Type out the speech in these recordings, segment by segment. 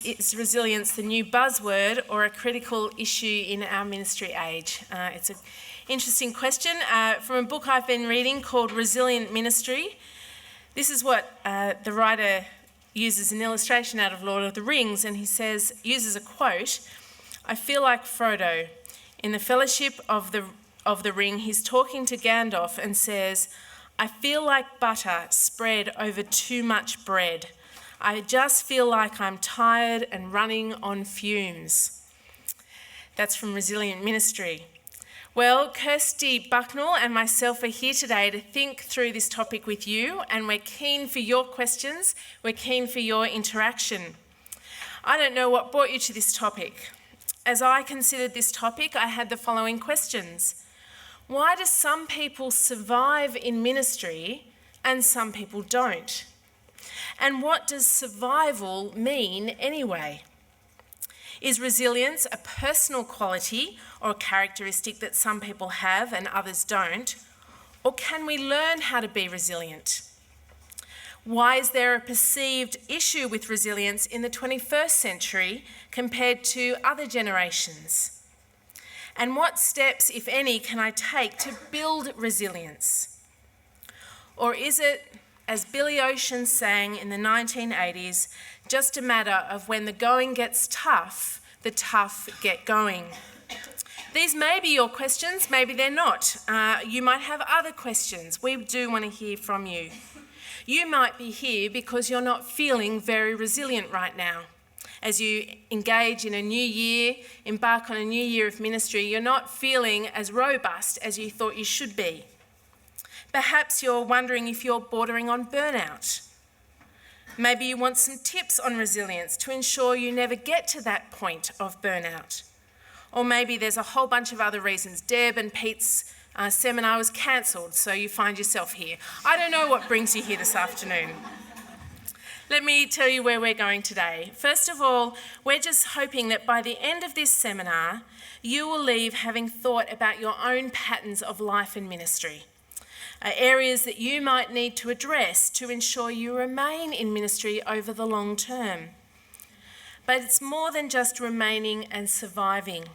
Is resilience the new buzzword or a critical issue in our ministry age? It's an interesting question from a book I've been reading called Resilient Ministry. This is what the writer uses an illustration out of Lord of the Rings, and he uses a quote, "I feel like Frodo. In the Fellowship of the Ring, he's talking to Gandalf and says, 'I feel like butter spread over too much bread. I just feel like I'm tired and running on fumes.'" That's from Resilient Ministry. Well, Kirsty, Bucknell and myself are here today to think through this topic with you, and we're keen for your questions, we're keen for your interaction. I don't know what brought you to this topic. As I considered this topic, I had the following questions. Why do some people survive in ministry and some people don't? And what does survival mean anyway? Is resilience a personal quality or a characteristic that some people have and others don't? Or can we learn how to be resilient? Why is there a perceived issue with resilience in the 21st century compared to other generations? And what steps, if any, can I take to build resilience? Or is it, as Billy Ocean sang in the 1980s, just a matter of when the going gets tough, the tough get going? These may be your questions, maybe they're not. You might have other questions. We do want to hear from you. You might be here because you're not feeling very resilient right now. As you engage in a new year, embark on a new year of ministry, you're not feeling as robust as you thought you should be. Perhaps you're wondering if you're bordering on burnout. Maybe you want some tips on resilience to ensure you never get to that point of burnout. Or maybe there's a whole bunch of other reasons. Deb and Pete's seminar was cancelled, so you find yourself here. I don't know what brings you here this afternoon. Let me tell you where we're going today. First of all, we're just hoping that by the end of this seminar, you will leave having thought about your own patterns of life and ministry. Areas that you might need to address to ensure you remain in ministry over the long term. But it's more than just remaining and surviving.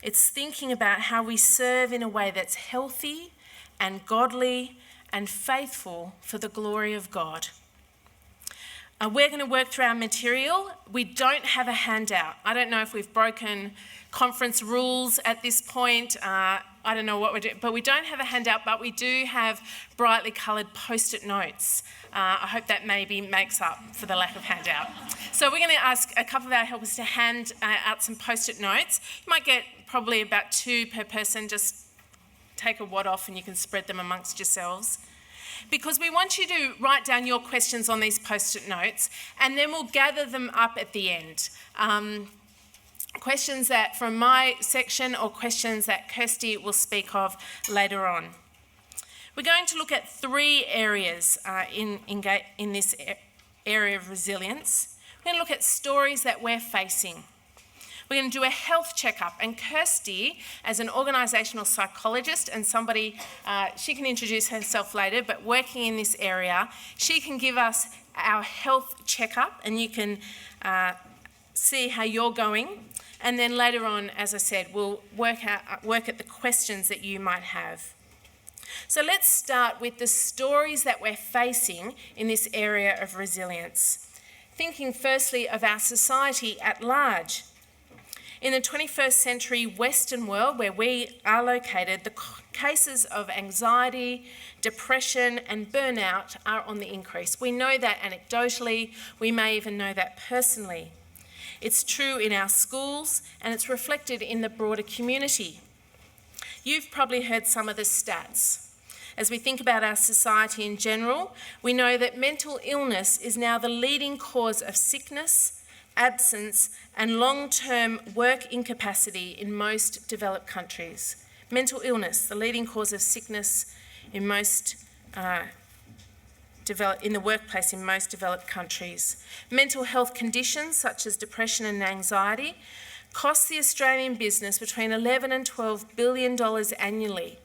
It's thinking about how we serve in a way that's healthy and godly and faithful for the glory of God. We're going to work through our material. We don't have a handout. I don't know if we've broken conference rules at this point. I don't know what we're doing, but we don't have a handout, but we do have brightly coloured post-it notes. I hope that maybe makes up for the lack of handout. So we're going to ask a couple of our helpers to hand out some post-it notes. You might get probably about 2 per person. Just take a wad off and you can spread them amongst yourselves. Because we want you to write down your questions on these post-it notes, and then we'll gather them up at the end. Questions that from my section or questions that Kirsty will speak of later on. We're going to look at 3 areas in this area of resilience. We're going to look at stories that we're facing. We're going to do a health checkup, and Kirsty, as an organisational psychologist and somebody, she can introduce herself later, but working in this area, she can give us our health checkup, and you can see how you're going. And then later on, as I said, we'll work at the questions that you might have. So let's start with the stories that we're facing in this area of resilience. Thinking firstly of our society at large. In the 21st century Western world, where we are located, the cases of anxiety, depression and burnout are on the increase. We know that anecdotally, we may even know that personally. It's true in our schools and it's reflected in the broader community. You've probably heard some of the stats. As we think about our society in general, we know that mental illness is now the leading cause of sickness, absence and long-term work incapacity in most developed countries. Mental illness, the leading cause of sickness in the workplace in most developed countries. Mental health conditions such as depression and anxiety cost the Australian business between $11 and $12 billion annually.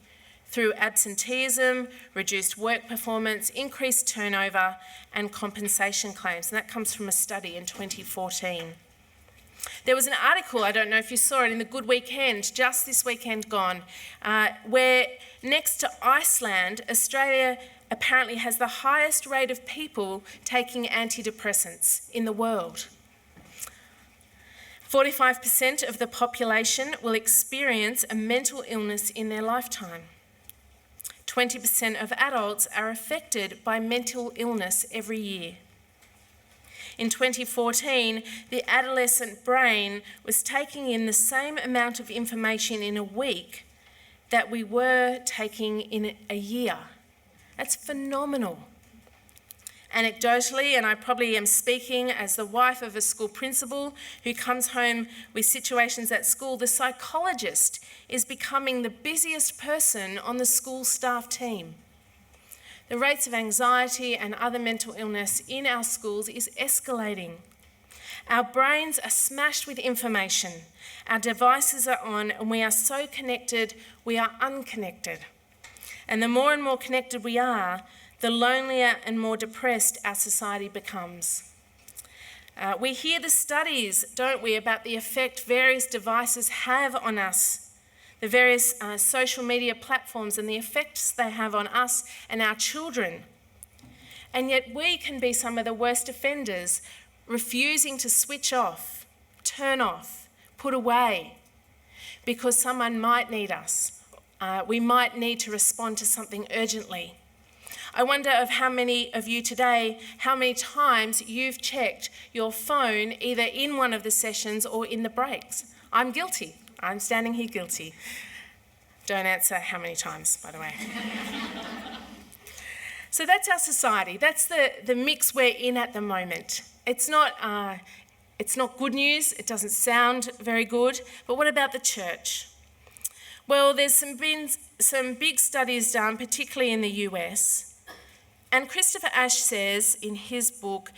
through absenteeism, reduced work performance, increased turnover, and compensation claims. And that comes from a study in 2014. There was an article, I don't know if you saw it, in the Good Weekend, just this weekend gone, where next to Iceland, Australia apparently has the highest rate of people taking antidepressants in the world. 45% of the population will experience a mental illness in their lifetime. 20% of adults are affected by mental illness every year. In 2014, the adolescent brain was taking in the same amount of information in a week that we were taking in a year. That's phenomenal. Anecdotally, and I probably am speaking as the wife of a school principal who comes home with situations at school, the psychologist is becoming the busiest person on the school staff team. The rates of anxiety and other mental illness in our schools is escalating. Our brains are smashed with information. Our devices are on, and we are so connected, we are unconnected. And the more and more connected we are, the lonelier and more depressed our society becomes. We hear the studies, don't we, about the effect various devices have on us, the various social media platforms and the effects they have on us and our children. And yet we can be some of the worst offenders, refusing to switch off, turn off, put away, because someone might need us. We might need to respond to something urgently. I wonder of how many of you today, how many times you've checked your phone either in one of the sessions or in the breaks. I'm guilty. I'm standing here guilty. Don't answer how many times, by the way. So that's our society. That's the mix we're in at the moment. It's not good news. It doesn't sound very good. But what about the church? Well, there's been some big studies done, particularly in the US. And Christopher Ash says in his book,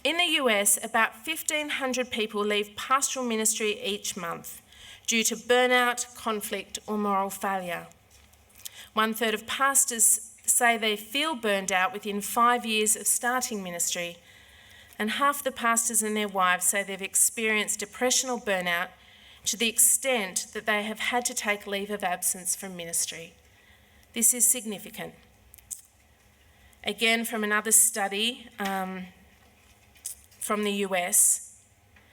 in the US, about 1,500 people leave pastoral ministry each month due to burnout, conflict, or moral failure. 1/3 of pastors say they feel burned out within 5 years of starting ministry, and half the pastors and their wives say they've experienced depression or burnout to the extent that they have had to take leave of absence from ministry. This is significant. Again, from another study from the US,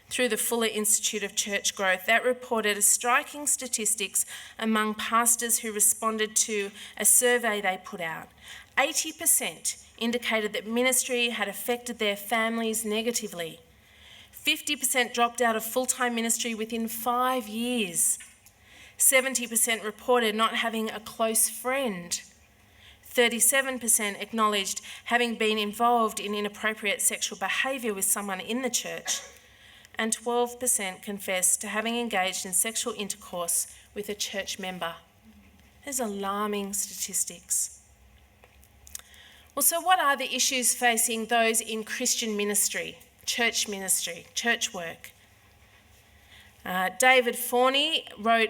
through the Fuller Institute of Church Growth, that reported a striking statistics among pastors who responded to a survey they put out. 80% indicated that ministry had affected their families negatively. 50% dropped out of full-time ministry within 5 years. 70% reported not having a close friend. 37% acknowledged having been involved in inappropriate sexual behaviour with someone in the church, and 12% confessed to having engaged in sexual intercourse with a church member. There's alarming statistics. Well, so what are the issues facing those in Christian ministry, church work? David Forney wrote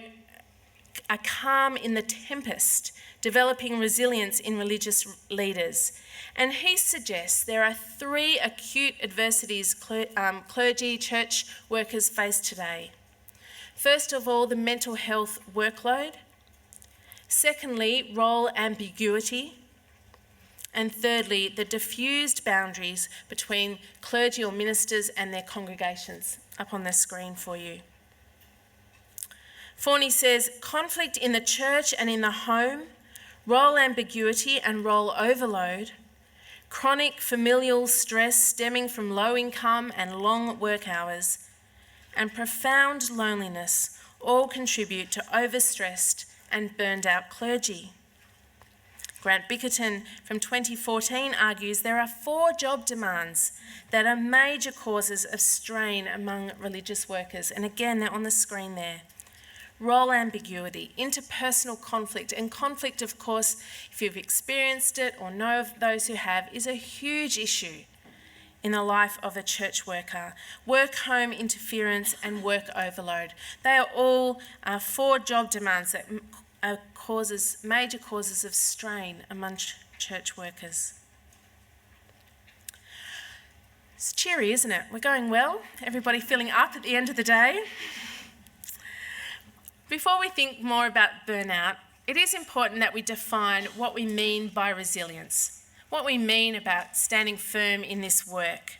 A Calm in the Tempest, Developing Resilience in Religious Leaders. And he suggests there are 3 acute adversities clergy, church workers face today. First of all, the mental health workload. Secondly, role ambiguity. And thirdly, the diffused boundaries between clergy or ministers and their congregations. Up on the screen for you. Forney says, conflict in the church and in the home, role ambiguity and role overload, chronic familial stress stemming from low income and long work hours, and profound loneliness all contribute to overstressed and burned out clergy. Grant Bickerton from 2014 argues there are 4 job demands that are major causes of strain among religious workers. And again, they're on the screen there. Role ambiguity, interpersonal conflict, and conflict, of course, if you've experienced it or know of those who have, is a huge issue in the life of a church worker. Work-home interference and work overload. They are all 4 job demands that are major causes of strain among church workers. It's cheery, isn't it? We're going well. Everybody feeling up at the end of the day. Before we think more about burnout, it is important that we define what we mean by resilience, what we mean about standing firm in this work.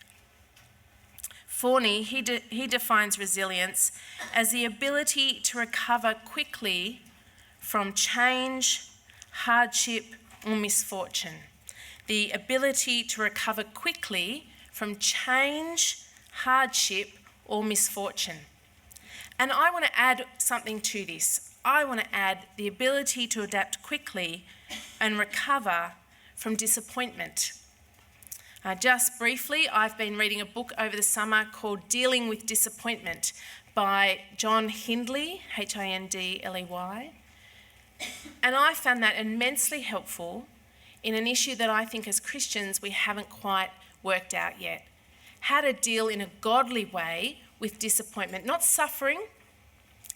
Forney, he defines resilience as the ability to recover quickly from change, hardship, or misfortune. The ability to recover quickly from change, hardship, or misfortune. And I want to add something to this. I want to add the ability to adapt quickly and recover from disappointment. Just briefly, I've been reading a book over the summer called Dealing with Disappointment by John Hindley, Hindley. And I found that immensely helpful in an issue that I think as Christians we haven't quite worked out yet. How to deal in a godly way with disappointment, not suffering,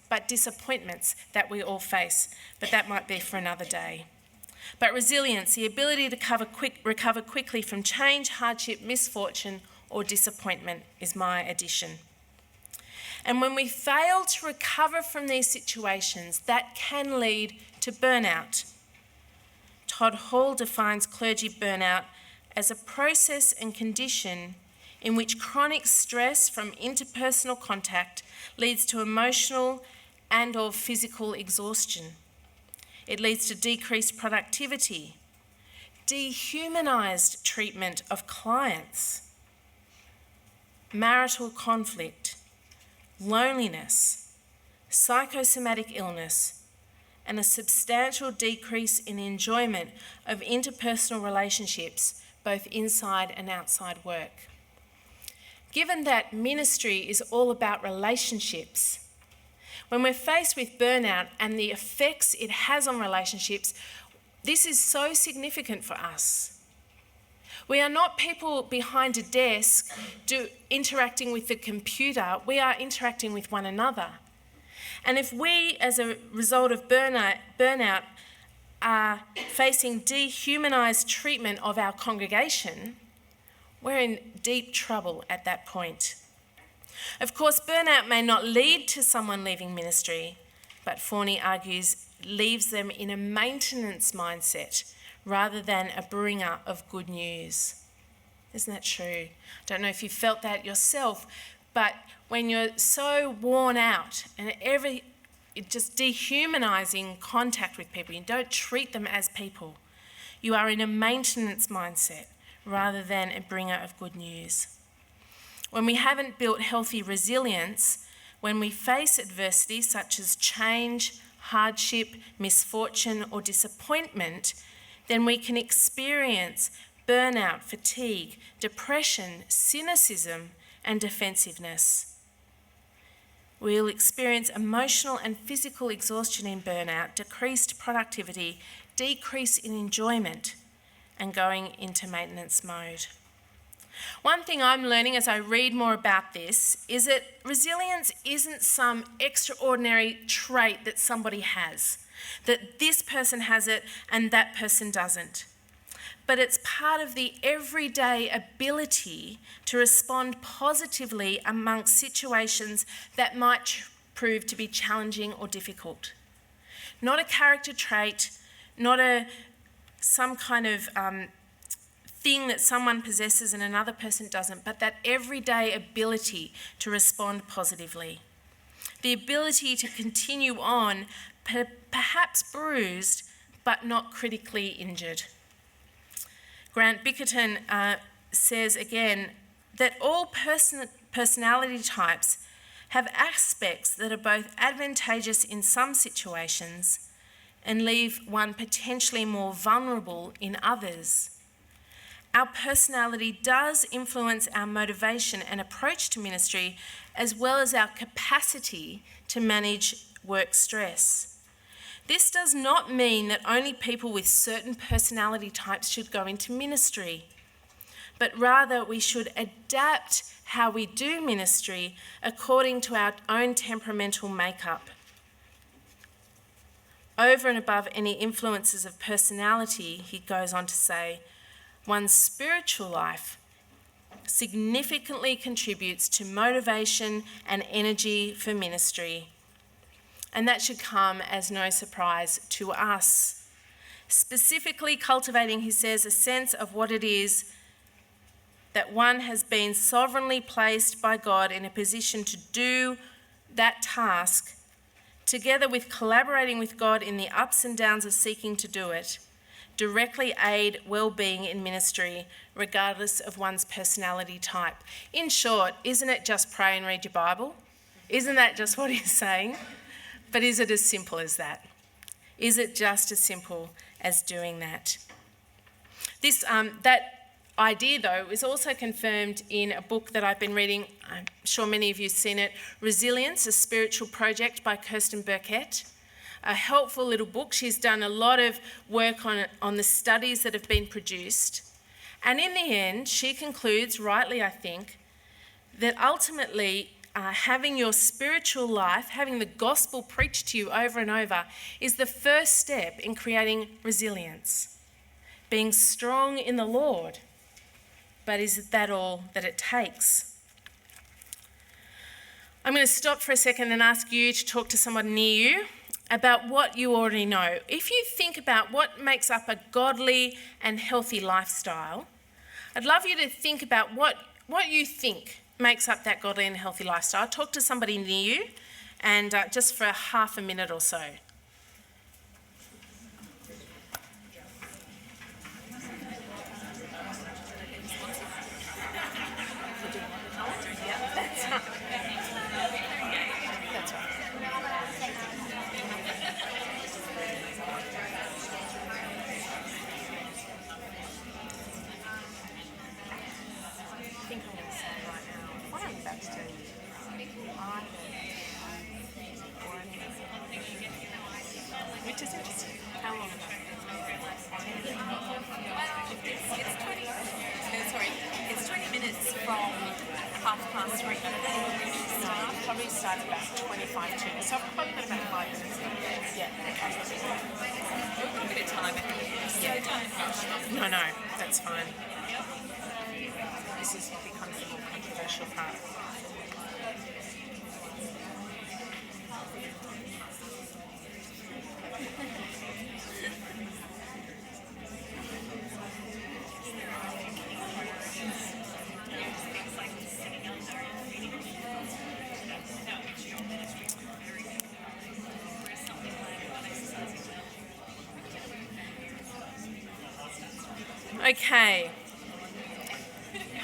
but disappointments that we all face. But that might be for another day. But resilience, the ability to recover quickly from change, hardship, misfortune, or disappointment is my addition. And when we fail to recover from these situations, that can lead to burnout. Todd Hall defines clergy burnout as a process and condition in which chronic stress from interpersonal contact leads to emotional and/or physical exhaustion. It leads to decreased productivity, dehumanised treatment of clients, marital conflict, loneliness, psychosomatic illness, and a substantial decrease in the enjoyment of interpersonal relationships, both inside and outside work. Given that ministry is all about relationships, when we're faced with burnout and the effects it has on relationships, this is so significant for us. We are not people behind a desk interacting with the computer, we are interacting with one another. And if we, as a result of burnout are facing dehumanised treatment of our congregation, we're in deep trouble at that point. Of course, burnout may not lead to someone leaving ministry, but Forney argues leaves them in a maintenance mindset rather than a bringer of good news. Isn't that true? I don't know if you felt that yourself, but when you're so worn out and just dehumanising contact with people, you don't treat them as people, you are in a maintenance mindset rather than a bringer of good news. When we haven't built healthy resilience, when we face adversity such as change, hardship, misfortune, or disappointment, then we can experience burnout, fatigue, depression, cynicism, and defensiveness. We'll experience emotional and physical exhaustion in burnout, decreased productivity, decrease in enjoyment, and going into maintenance mode. One thing I'm learning as I read more about this is that resilience isn't some extraordinary trait that somebody has, that this person has it and that person doesn't. But it's part of the everyday ability to respond positively amongst situations that might prove to be challenging or difficult. Not a character trait, not some kind of thing that someone possesses and another person doesn't, but that everyday ability to respond positively. The ability to continue on, perhaps bruised, but not critically injured. Grant Bickerton says again that all personality types have aspects that are both advantageous in some situations and leave one potentially more vulnerable in others. Our personality does influence our motivation and approach to ministry, as well as our capacity to manage work stress. This does not mean that only people with certain personality types should go into ministry, but rather we should adapt how we do ministry according to our own temperamental makeup. over and above any influences of personality, he goes on to say, one's spiritual life significantly contributes to motivation and energy for ministry. And that should come as no surprise to us. Specifically cultivating, he says, a sense of what it is that one has been sovereignly placed by God in a position to do that task, together with collaborating with God in the ups and downs of seeking to do it, directly aid well-being in ministry, regardless of one's personality type. In short, isn't it just pray and read your Bible? Isn't that just what he's saying? But is it as simple as that? Is it just as simple as doing that? That idea, though, is also confirmed in a book that I've been reading. I'm sure many of you have seen it, Resilience, a Spiritual Project by Kirsty. A helpful little book. She's done a lot of work on the studies that have been produced. And in the end, she concludes, rightly I think, that ultimately having your spiritual life, having the gospel preached to you over and over, is the first step in creating resilience. Being strong in the Lord. But is that all that it takes? I'm going to stop for a second and ask you to talk to someone near you about what you already know. If you think about what makes up a godly and healthy lifestyle, I'd love you to think about what you think makes up that godly and healthy lifestyle. Talk to somebody near you, and just for half a minute or so. Which is interesting. How long ago? It's 20 minutes from 3:30. No, probably starts about 25 to. So I've probably got about 5 minutes. Yeah. A bit of time. So don't rush. No, that's fine. This becomes the more controversial part. Okay,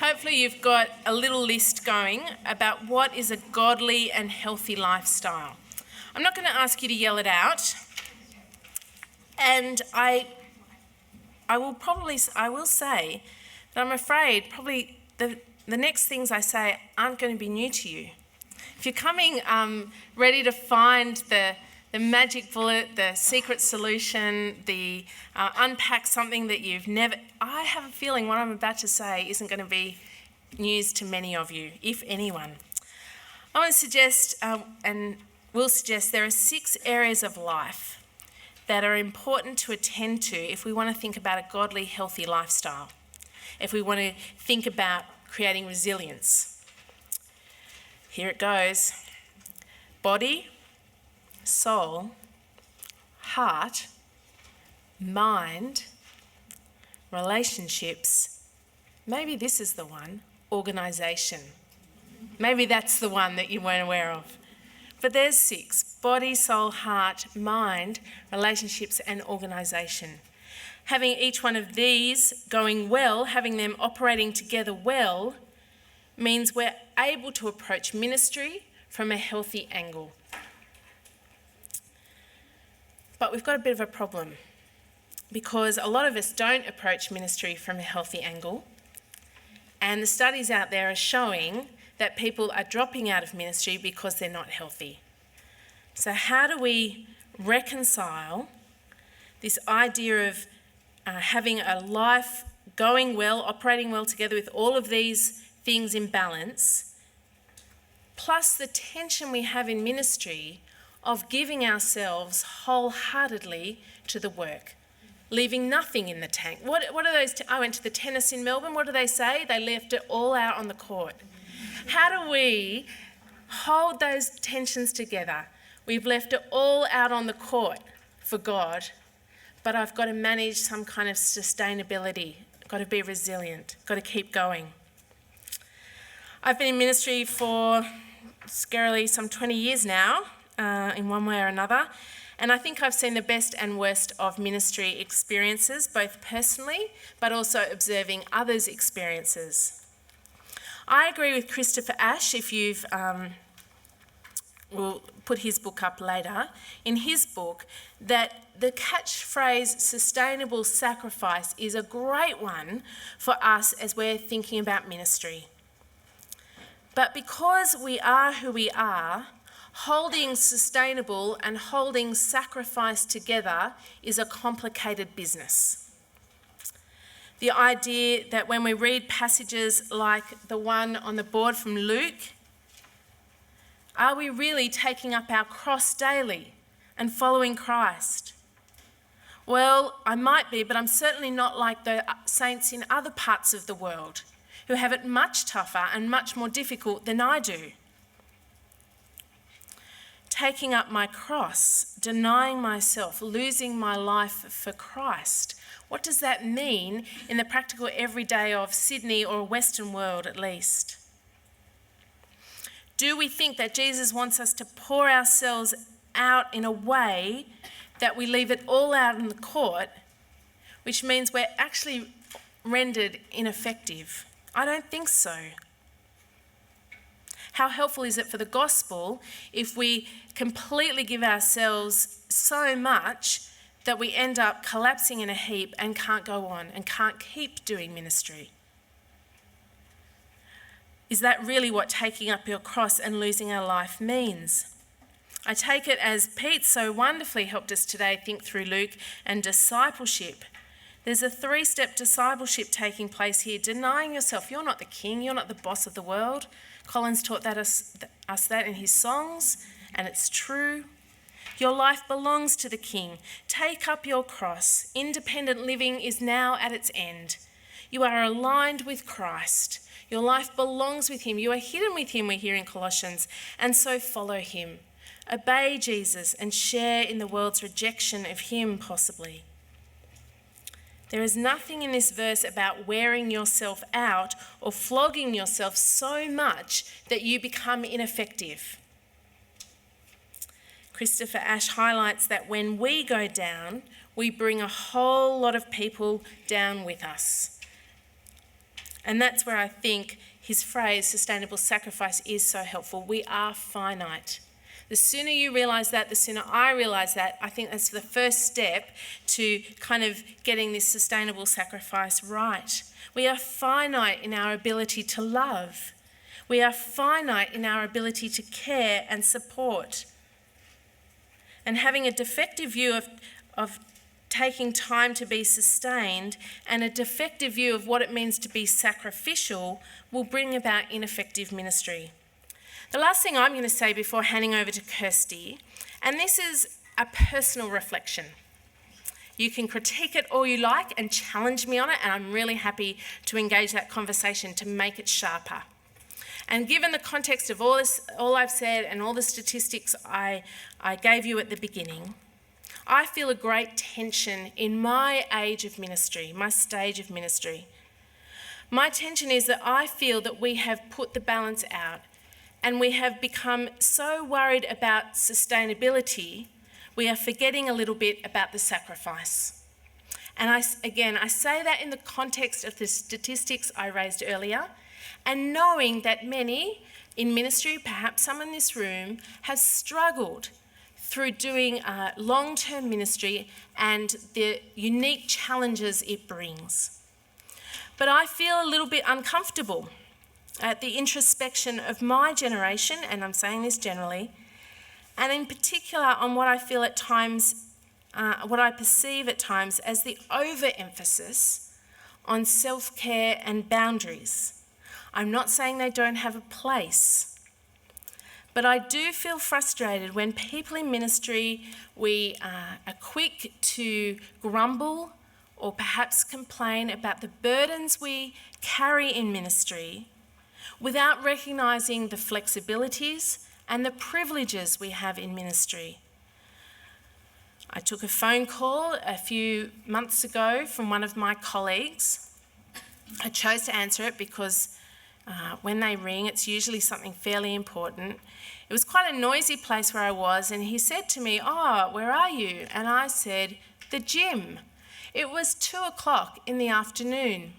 hopefully you've got a little list going about what is a godly and healthy lifestyle. I'm not going to ask you to yell it out, and I will say that I'm afraid probably the next things I say aren't going to be new to you. If you're coming ready to find the magic bullet, the secret solution, the unpack something that you've never... I have a feeling what I'm about to say isn't going to be news to many of you, if anyone. I want to suggest, and will suggest, there are 6 areas of life that are important to attend to if we want to think about a godly, healthy lifestyle, if we want to think about creating resilience. Here it goes. Body, soul, heart, mind, relationships, maybe this is the one, organisation. Maybe that's the one that you weren't aware of. But there's 6, body, soul, heart, mind, relationships and organisation. Having each one of these going well, having them operating together well, means we're able to approach ministry from a healthy angle. But we've got a bit of a problem because a lot of us don't approach ministry from a healthy angle, and the studies out there are showing that people are dropping out of ministry because they're not healthy. So how do we reconcile this idea of having a life going well, operating well together with all of these things in balance, plus the tension we have in ministry of giving ourselves wholeheartedly to the work, leaving nothing in the tank. What are those? I went to the tennis in Melbourne. What do they say? They left it all out on the court. How do we hold those tensions together? We've left it all out on the court for God, but I've got to manage some kind of sustainability. I've got to be resilient. I've got to keep going. I've been in ministry for scarily some 20 years now, in one way or another, and I think I've seen the best and worst of ministry experiences, both personally, but also observing others' experiences. I agree with Christopher Ash, if you've, we'll put his book up later, in his book, that the catchphrase sustainable sacrifice is a great one for us as we're thinking about ministry. But because we are who we are, holding sustainable and holding sacrifice together is a complicated business. The idea that when we read passages like the one on the board from Luke, are we really taking up our cross daily and following Christ? Well, I might be, but I'm certainly not like the saints in other parts of the world who have it much tougher and much more difficult than I do. Taking up my cross, denying myself, losing my life for Christ. What does that mean in the practical everyday of Sydney or Western world at least? Do we think that Jesus wants us to pour ourselves out in a way that we leave it all out in the court, which means we're actually rendered ineffective? I don't think so. How helpful is it for the gospel if we completely give ourselves so much that we end up collapsing in a heap and can't go on and can't keep doing ministry? Is that really what taking up your cross and losing our life means? I take it, as Pete so wonderfully helped us today think through Luke and discipleship. There's a 3-step discipleship taking place here. Denying yourself. You're not the king. You're not the boss of the world. Collins taught us that in his songs, and it's true. Your life belongs to the king. Take up your cross. Independent living is now at its end. You are aligned with Christ. Your life belongs with him. You are hidden with him, we hear in Colossians, and so follow him. Obey Jesus and share in the world's rejection of him, possibly. There is nothing in this verse about wearing yourself out or flogging yourself so much that you become ineffective. Christopher Ash highlights that when we go down, we bring a whole lot of people down with us. And that's where I think his phrase, sustainable sacrifice, is so helpful. We are finite. The sooner you realise that, the sooner I realise that, I think that's the first step to kind of getting this sustainable sacrifice right. We are finite in our ability to love. We are finite in our ability to care and support. And having a defective view of taking time to be sustained and a defective view of what it means to be sacrificial will bring about ineffective ministry. The last thing I'm going to say before handing over to Kirsty, and this is a personal reflection. You can critique it all you like and challenge me on it, and I'm really happy to engage that conversation to make it sharper. And given the context of all I've said and all the statistics I gave you at the beginning, I feel a great tension in my age of ministry, my stage of ministry. My tension is that I feel that we have put the balance out and we have become so worried about sustainability, we are forgetting a little bit about the sacrifice. And I say that in the context of the statistics I raised earlier, and knowing that many in ministry, perhaps some in this room, have struggled through doing long-term ministry and the unique challenges it brings. But I feel a little bit uncomfortable at the introspection of my generation, and I'm saying this generally, and in particular on what I feel at times, what I perceive at times as the overemphasis on self-care and boundaries. I'm not saying they don't have a place, But I do feel frustrated when people in ministry, we are quick to grumble or perhaps complain about the burdens we carry in ministry without recognising the flexibilities and the privileges we have in ministry. I took a phone call a few months ago from one of my colleagues. I chose to answer it because when they ring, it's usually something fairly important. It was quite a noisy place where I was, and he said to me, "Oh, where are you?" And I said, "The gym." It was 2:00 in the afternoon.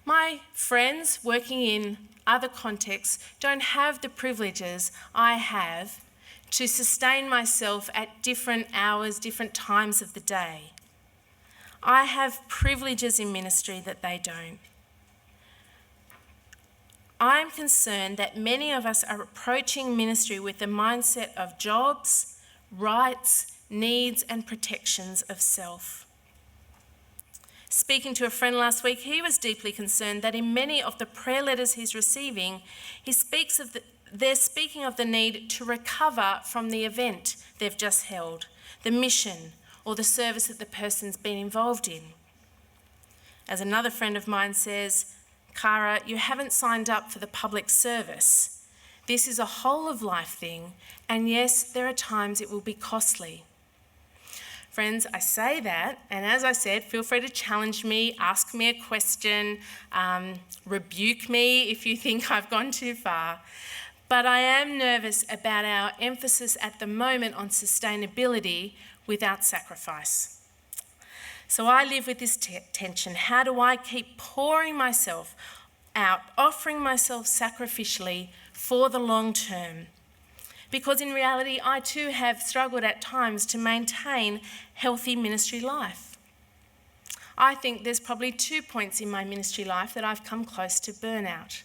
My friends working in other contexts don't have the privileges I have to sustain myself at different hours, different times of the day. I have privileges in ministry that they don't. I'm concerned that many of us are approaching ministry with the mindset of jobs, rights, needs, and protections of self. Speaking to a friend last week, he was deeply concerned that in many of the prayer letters he's receiving, they're speaking of the need to recover from the event they've just held, the mission, or the service that the person's been involved in. As another friend of mine says, "Cara, you haven't signed up for the public service. This is a whole of life thing, and yes, there are times it will be costly." Friends, I say that, and as I said, feel free to challenge me, ask me a question, rebuke me if you think I've gone too far. But I am nervous about our emphasis at the moment on sustainability without sacrifice. So I live with this tension. How do I keep pouring myself out, offering myself sacrificially for the long term? Because in reality, I too have struggled at times to maintain healthy ministry life. I think there's probably 2 points in my ministry life that I've come close to burnout.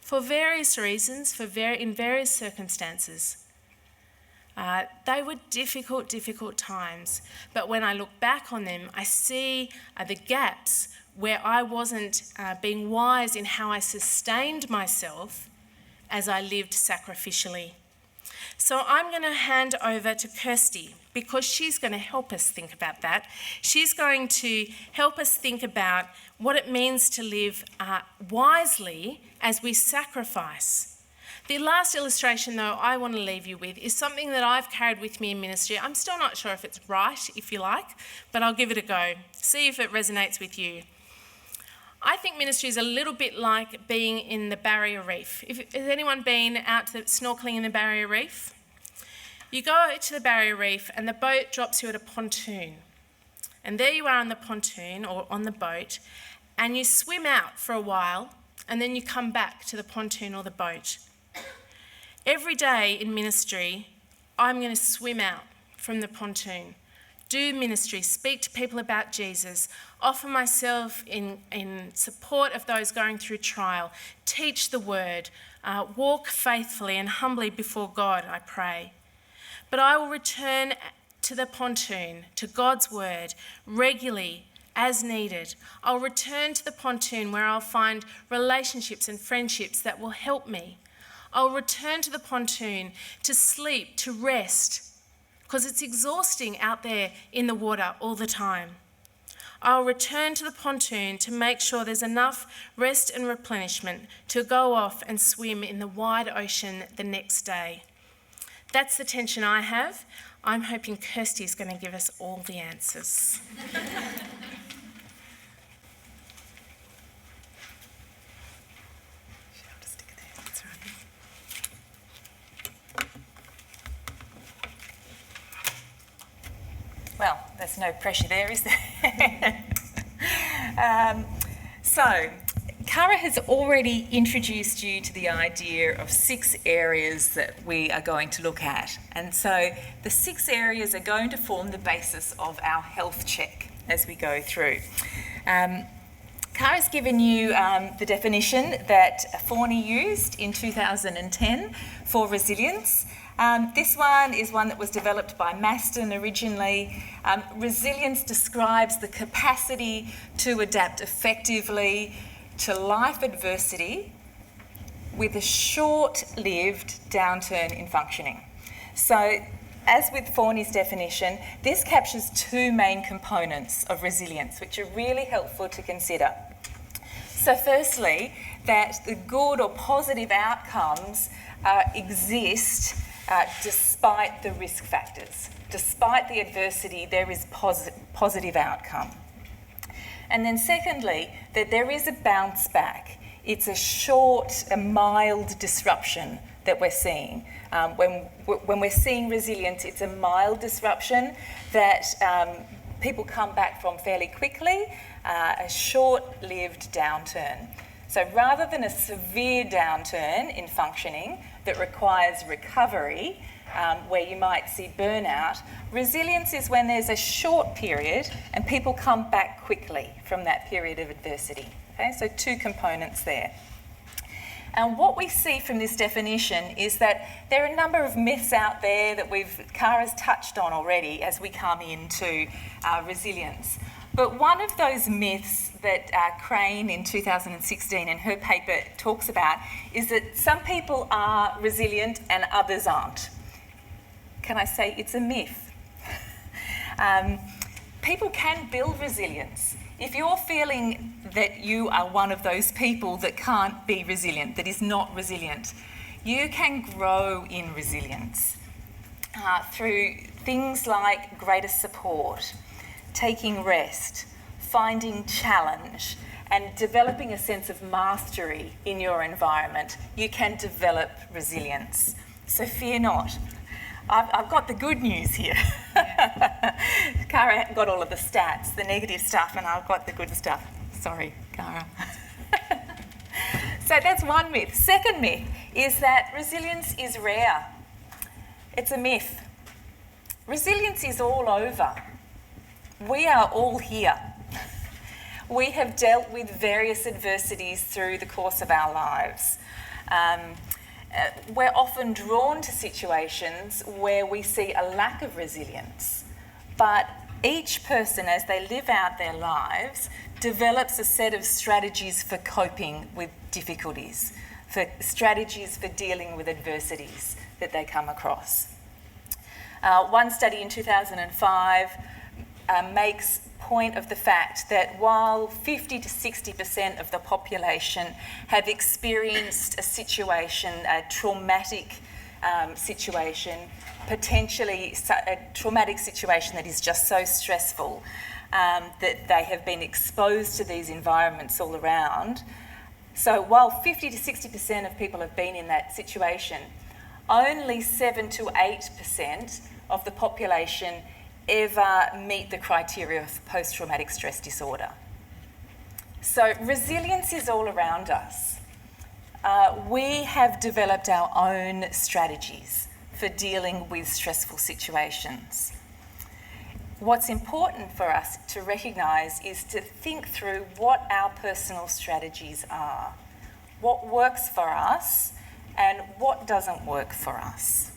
For various reasons, in various circumstances. They were difficult times, but when I look back on them, I see the gaps where I wasn't being wise in how I sustained myself as I lived sacrificially. So I'm going to hand over to Kirsty because she's going to help us think about that. She's going to help us think about what it means to live wisely as we sacrifice. The last illustration, though, I want to leave you with is something that I've carried with me in ministry. I'm still not sure if it's right, if you like, but I'll give it a go. See if it resonates with you. I think ministry is a little bit like being in the barrier reef. Has anyone been out snorkeling in the barrier reef? You go to the barrier reef and the boat drops you at a pontoon. And there you are on the pontoon or on the boat, and you swim out for a while, and then you come back to the pontoon or the boat. Every day in ministry, I'm going to swim out from the pontoon, do ministry, speak to people about Jesus, offer myself in support of those going through trial, teach the word, walk faithfully and humbly before God, I pray. But I will return to the pontoon, to God's word, regularly as needed. I'll return to the pontoon where I'll find relationships and friendships that will help me. I'll return to the pontoon to sleep, to rest, because it's exhausting out there in the water all the time. I'll return to the pontoon to make sure there's enough rest and replenishment to go off and swim in the wide ocean the next day. That's the tension I have. I'm hoping Kirsty's going to give us all the answers. Well, there's no pressure there, is there? So, Cara has already introduced you to the idea of 6 areas that we are going to look at. And so the 6 areas are going to form the basis of our health check as we go through. Cara's given you the definition that Forney used in 2010 for resilience. This one is one that was developed by Maston originally. Resilience describes the capacity to adapt effectively to life adversity with a short-lived downturn in functioning. So, as with Forney's definition, this captures two main components of resilience, which are really helpful to consider. So firstly, that the good or positive outcomes exist despite the risk factors. Despite the adversity, there is positive outcome. And then secondly, that there is a bounce back. It's a mild disruption that we're seeing. When we're seeing resilience, it's a mild disruption that people come back from fairly quickly, a short-lived downturn. So rather than a severe downturn in functioning that requires recovery, where you might see burnout, resilience is when there's a short period and people come back quickly from that period of adversity. Okay, so two components there. And what we see from this definition is that there are a number of myths out there that Kara's touched on already as we come into resilience. But one of those myths that Crane in 2016 in her paper talks about is that some people are resilient and others aren't. Can I say it's a myth? People can build resilience. If you're feeling that you are one of those people that can't be resilient, that is not resilient, you can grow in resilience through things like greater support, taking rest, finding challenge, and developing a sense of mastery in your environment. You can develop resilience. So fear not. I've got the good news here. Kara got all of the stats, the negative stuff, and I've got the good stuff. Sorry, Kara. So that's one myth. Second myth is that resilience is rare. It's a myth. Resilience is all over. We are all here. We have dealt with various adversities through the course of our lives. We're often drawn to situations where we see a lack of resilience, but each person, as they live out their lives, develops a set of strategies for coping with difficulties, for strategies for dealing with adversities that they come across. One study in 2005 makes point of the fact that while 50 to 60% of the population have experienced a situation, a traumatic situation, potentially a traumatic situation that is just so stressful that they have been exposed to these environments all around. So while 50 to 60% of people have been in that situation, only 7 to 8% of the population ever meet the criteria of post-traumatic stress disorder. So resilience is all around us. We have developed our own strategies for dealing with stressful situations. What's important for us to recognise is to think through what our personal strategies are, what works for us and what doesn't work for us.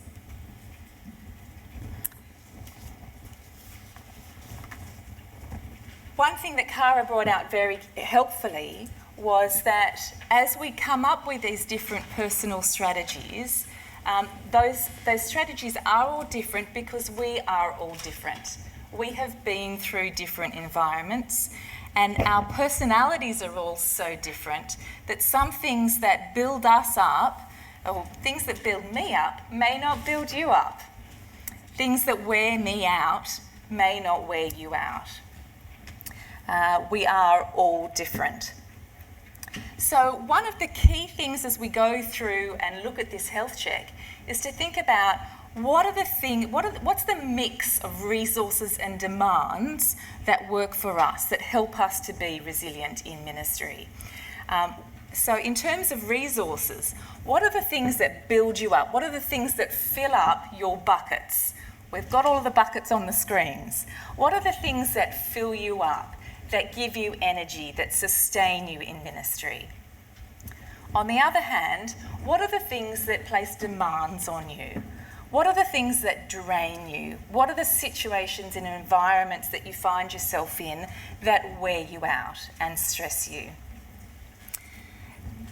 One thing that Kara brought out very helpfully was that as we come up with these different personal strategies, those strategies are all different because we are all different. We have been through different environments and our personalities are all so different that some things that build us up, or things that build me up, may not build you up. Things that wear me out may not wear you out. We are all different. So one of the key things as we go through and look at this health check is to think about what's the mix of resources and demands that work for us, that help us to be resilient in ministry. So in terms of resources, what are the things that build you up? What are the things that fill up your buckets? We've got all of the buckets on the screens. What are the things that fill you up, that give you energy, that sustain you in ministry? On the other hand, what are the things that place demands on you? What are the things that drain you? What are the situations and environments that you find yourself in that wear you out and stress you?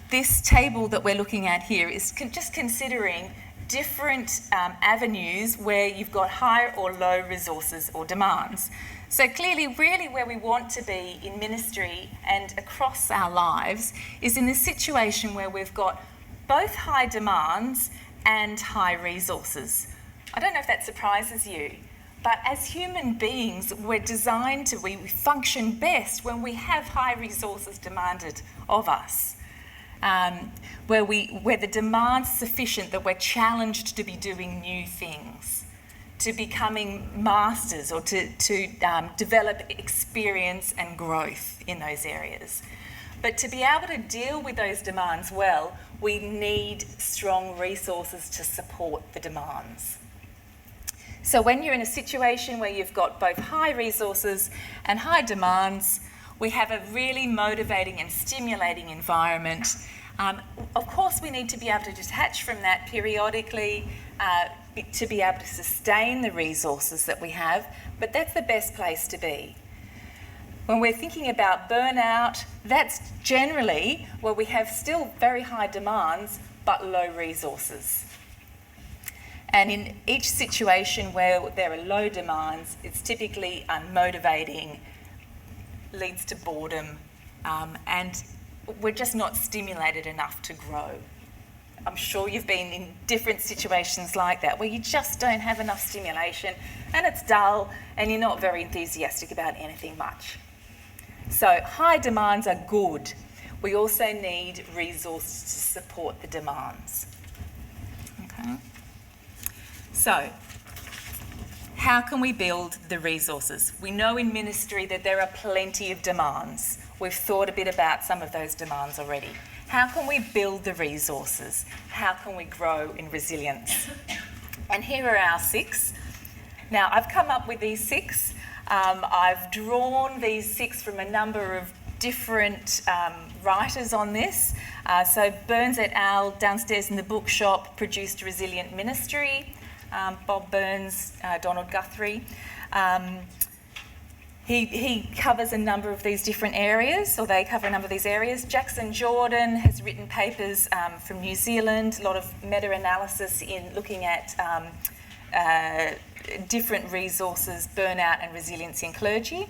this table that we're looking at here is just considering different avenues where you've got high or low resources or demands. So clearly, really where we want to be in ministry and across our lives is in this situation where we've got both high demands and high resources. I don't know if that surprises you, but as human beings, we're designed to, we function best when we have high resources demanded of us. Where the demand's sufficient that we're challenged to be doing new things, to becoming masters or to develop experience and growth in those areas. But to be able to deal with those demands well, we need strong resources to support the demands. So when you're in a situation where you've got both high resources and high demands, we have a really motivating and stimulating environment. Of course, we need to be able to detach from that periodically to be able to sustain the resources that we have, but that's the best place to be. When we're thinking about burnout, that's generally where we have still very high demands but low resources. And in each situation where there are low demands, it's typically unmotivating, leads to boredom, and we're just not stimulated enough to grow. I'm sure you've been in different situations like that where you just don't have enough stimulation and it's dull and you're not very enthusiastic about anything much. So high demands are good. We also need resources to support the demands. Okay. So, how can we build the resources? We know in ministry that there are plenty of demands. We've thought a bit about some of those demands already. How can we build the resources? How can we grow in resilience? And here are our 6. Now, I've come up with these 6. I've drawn these 6 from a number of different writers on this. So Burns et al. Downstairs in the bookshop produced Resilient Ministry. Bob Burns, Donald Guthrie. He covers a number of these different areas, or they cover a number of these areas. Jackson Jordan has written papers from New Zealand, a lot of meta-analysis in looking at different resources, burnout and resilience in clergy.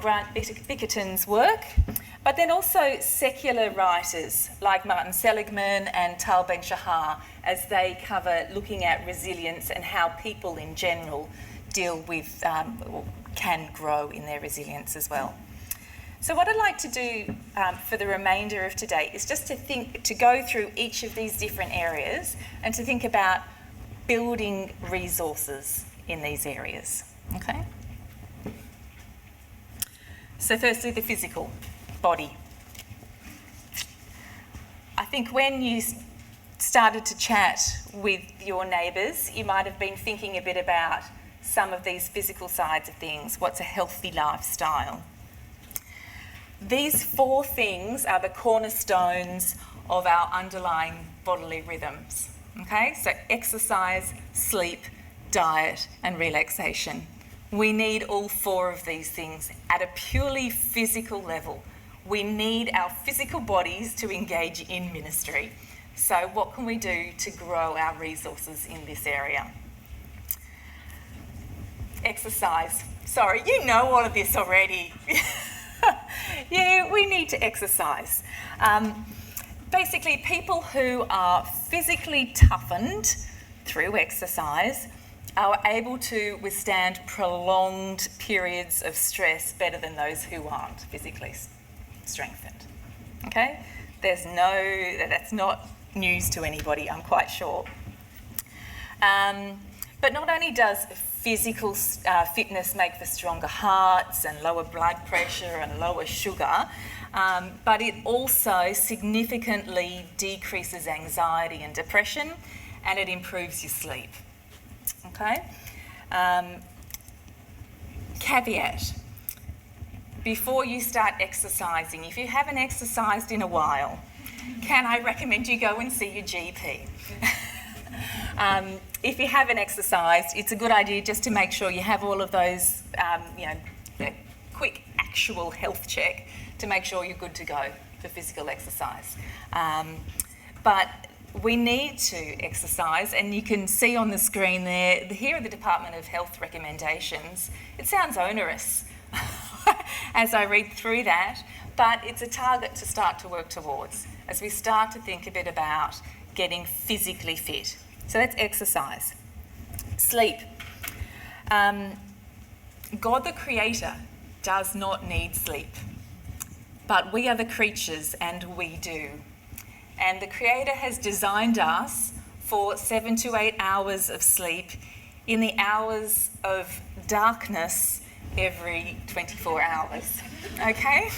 Grant Bickerton's work, but then also secular writers like Martin Seligman and Tal Ben-Shahar, as they cover looking at resilience and how people in general deal with, can grow in their resilience as well. So what I'd like to do for the remainder of today is just to go through each of these different areas and to think about building resources in these areas, okay? So firstly, the physical body. I think when you started to chat with your neighbours, you might have been thinking a bit about some of these physical sides of things. What's a healthy lifestyle? These 4 things are the cornerstones of our underlying bodily rhythms. Okay, so exercise, sleep, diet, and relaxation. We need all 4 of these things at a purely physical level. We need our physical bodies to engage in ministry. So what can we do to grow our resources in this area? Exercise. Sorry, you know all of this already. Yeah, we need to exercise. Basically, people who are physically toughened through exercise are able to withstand prolonged periods of stress better than those who aren't physically strengthened. Okay? That's not news to anybody, I'm quite sure. But not only does physical fitness make for stronger hearts and lower blood pressure and lower sugar, but it also significantly decreases anxiety and depression, and it improves your sleep. Okay? Caveat. Before you start exercising, if you haven't exercised in a while, can I recommend you go and see your GP? If you haven't exercised, it's a good idea just to make sure you have all of those, a quick actual health check to make sure you're good to go for physical exercise. But we need to exercise, and you can see on the screen there, here are the Department of Health recommendations. It sounds onerous as I read through that, but it's a target to start to work towards as we start to think a bit about getting physically fit. So that's exercise. Sleep. God the Creator does not need sleep, but we are the creatures and we do. And the Creator has designed us for 7 to 8 hours of sleep in the hours of darkness every 24 hours. Okay?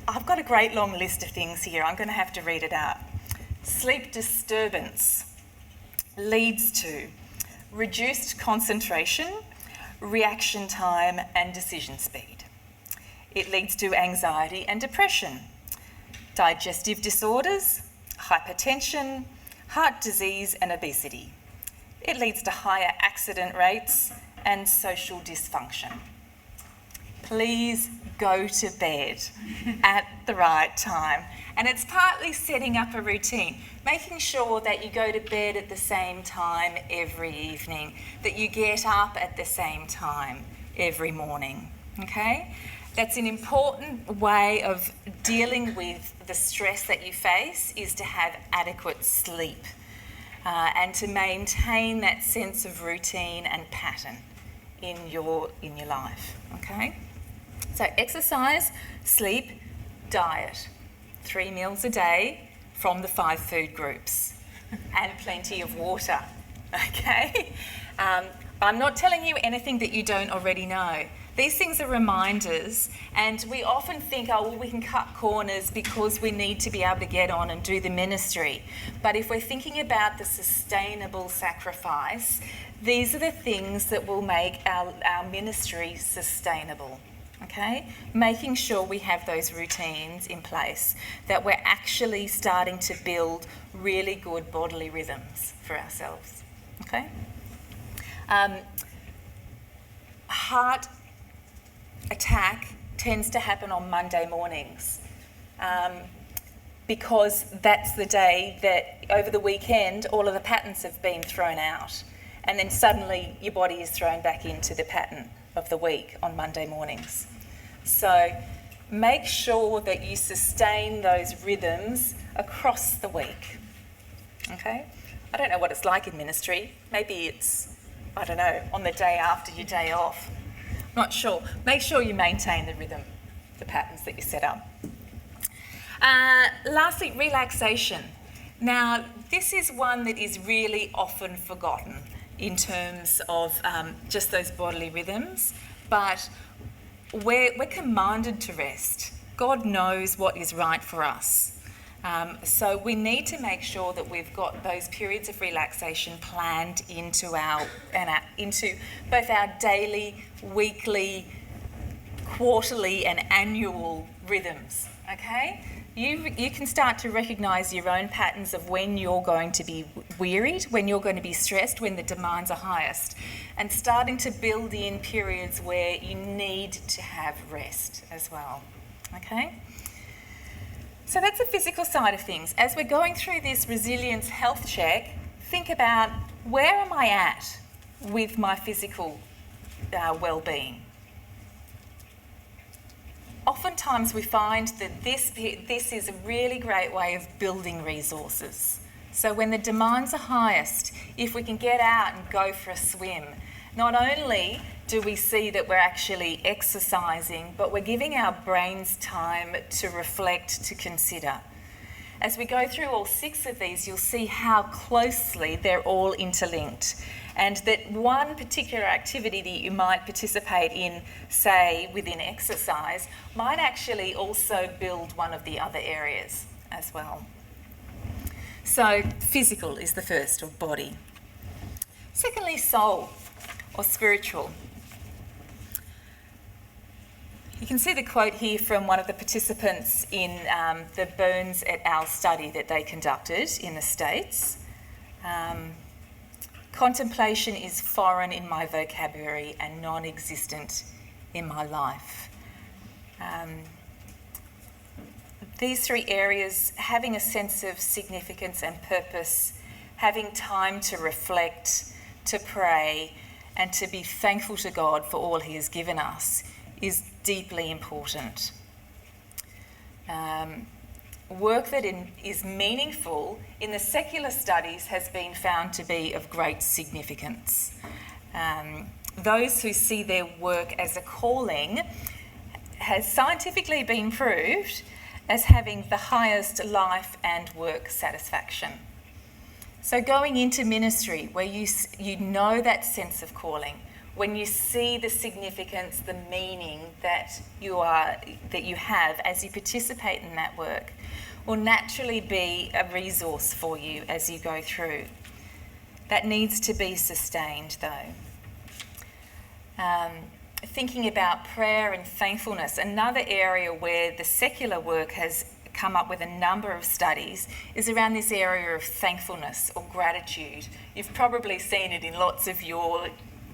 I've got a great long list of things here. I'm going to have to read it out. Sleep disturbance leads to reduced concentration, reaction time, and decision speed. It leads to anxiety and depression, digestive disorders, hypertension, heart disease, and obesity. It leads to higher accident rates and social dysfunction. Please go to bed at the right time. And it's partly setting up a routine, making sure that you go to bed at the same time every evening, that you get up at the same time every morning, okay? That's an important way of dealing with the stress that you face, is to have adequate sleep and to maintain that sense of routine and pattern in your life, okay? So exercise, sleep, diet, 3 meals a day from the 5 food groups and plenty of water, okay? I'm not telling you anything that you don't already know. These things are reminders, and we often think, oh, well, we can cut corners because we need to be able to get on and do the ministry. But if we're thinking about the sustainable sacrifice, these are the things that will make our ministry sustainable, okay? Making sure we have those routines in place, that we're actually starting to build really good bodily rhythms for ourselves, okay? Heart attack tends to happen on Monday mornings because that's the day that over the weekend all of the patterns have been thrown out, and then suddenly your body is thrown back into the pattern of the week on Monday mornings. So make sure that you sustain those rhythms across the week, okay? I don't know what it's like in ministry. Maybe it's, I don't know, on the day after your day off. Not sure. Make sure you maintain the rhythm, the patterns that you set up. Lastly, relaxation. Now, this is one that is really often forgotten in terms of just those bodily rhythms, but we're commanded to rest. God knows what is right for us. So we need to make sure that we've got those periods of relaxation planned into both our daily, weekly, quarterly and annual rhythms, okay? You can start to recognise your own patterns of when you're going to be wearied, when you're going to be stressed, when the demands are highest, and starting to build in periods where you need to have rest as well, okay? So that's the physical side of things. As we're going through this resilience health check, think about, where am I at with my physical well-being? Oftentimes we find that this is a really great way of building resources. So when the demands are highest, if we can get out and go for a swim, not only do we see that we're actually exercising, but we're giving our brains time to reflect, to consider. As we go through all 6 of these, you'll see how closely they're all interlinked, and that one particular activity that you might participate in, say, within exercise, might actually also build one of the other areas as well. So physical is the first, or body. Secondly, soul, or spiritual. You can see the quote here from one of the participants in the Burns et al. Study that they conducted in the States. Contemplation is foreign in my vocabulary and non-existent in my life. These three areas, having a sense of significance and purpose, having time to reflect, to pray, and to be thankful to God for all He has given us, is deeply important. Work that is meaningful in the secular studies has been found to be of great significance. Those who see their work as a calling has scientifically been proved as having the highest life and work satisfaction. So going into ministry where you know that sense of calling, when you see the significance, the meaning that you have as you participate in that work, will naturally be a resource for you as you go through. That needs to be sustained though. Thinking about prayer and thankfulness, another area where the secular work has come up with a number of studies is around this area of thankfulness or gratitude. You've probably seen it in lots of your